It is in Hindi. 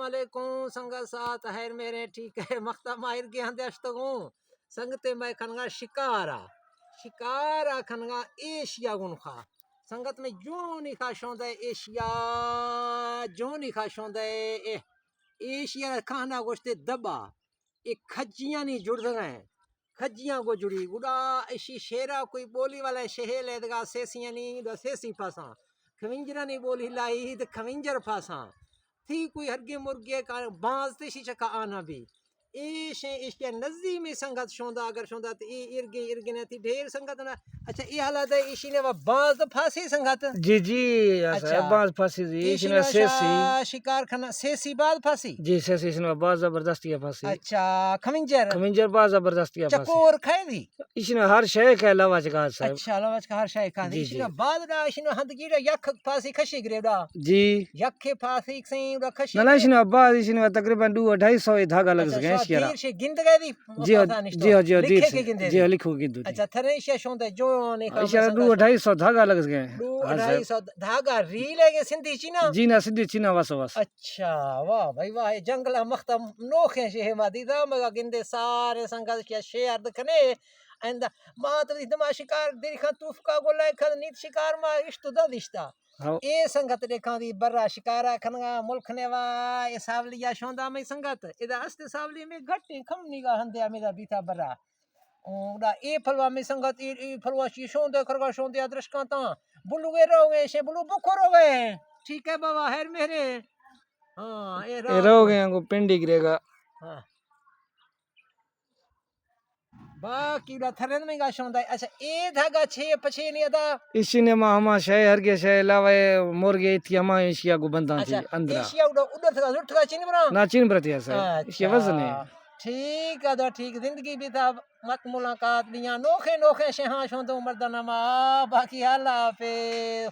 वालेकुम संगत साथ है मेरे ठीक है मख्ता माहिर के हंदे अश्तगो संगते मैं खनगा शिकारा खनगा एशिया गुन खा संगत में जो नहीं खा शोंदा एशिया जो नहीं खा शोंदा एशिया खाना गोश्ते दबा एक खज्जियां नहीं जुड़ गए खज्जियां को जुड़ी गुड़ा ऐसी शेरा कोई बोली वाला शहेल है दगा सेसियां नहीं द सेसी पासा खविंजरा नहीं बोली लाई तो खविंजर पासा थी कोई हरगे मुर्गे का बाज ते शिचका आना भी ए शे इसके नजी में संगत शोंदा अगर शोंदा तो ए इर्गे ने थी ढेर संगत ना अच्छा ये हालत है इसी ने बाज तो फांसी संगत जी अच्छा बाज फांसी जी इसी ने सेसी शिकार खाना सेसी बाज फांसी जी सेसी इसने बाज जबरदस्ती है फांसी अच्छा खमिंजर बाज जबरदस्ती है फांसी चकोर खाए दी इसने हर शय का लवाज का साहब अच्छा लवाज का हर शय का इसने बाज दा इसने हद कीड़ा यख फांसी खशी ग्रेडा जी यखे फांसी सही दा खशी ना इसने बाज इसने तकरीबन 2-250 धागा लग गए शेरा तीर से गिनत गए दी जी लिखो गिंदू अच्छा थरे से शोंदे जो ने का शेरा 2-250 धागा लग गए 2-250 धागा री लेगे सिंधी चीना जी ना सिंधी चीना बस अच्छा वाह भाई वाह जंगला मख्तम नोखे शे मादी दा मगा गिंदे सारे संगत के शेर दखने अंदा मात दिमा शिकार देखा तुफका गोला खन नीत शिकार मा इष्ट दा दिश्ता ए संगत देखा दी बर्रा शिकारा खनगा मुल्क ने वा ए सावलिया शोंदा में संगत इदा अस्ते सावली में घट्टी खमनी गा हंदे मेरा बीता बर्रा ओदा ए फलवा में संगत ए फलवा शी शोंदे खरगा शोंदे अदृष्का ता बुलुगे रोगे शे बुलु बुखो रोगे ठीक है बाबा हेर मेरे हां ए रोगे को पिंडी गिरेगा हां बाकी दा थरन में गा शोंदा अच्छा ए धागा छे पछे नहीं अदा इसी ने हमा शय हर के शय लावे मोरगे थी हमा एशिया को बंदा थी अंदर एशिया उधर था लुट का चिन बना ना चिन प्रति सर इसके वजन है ठीक है ठीक जिंदगी भी था मत मुलाकात दिया नोखे नोखे शहा शोंदो मर्दाना मा बाकी हाल पे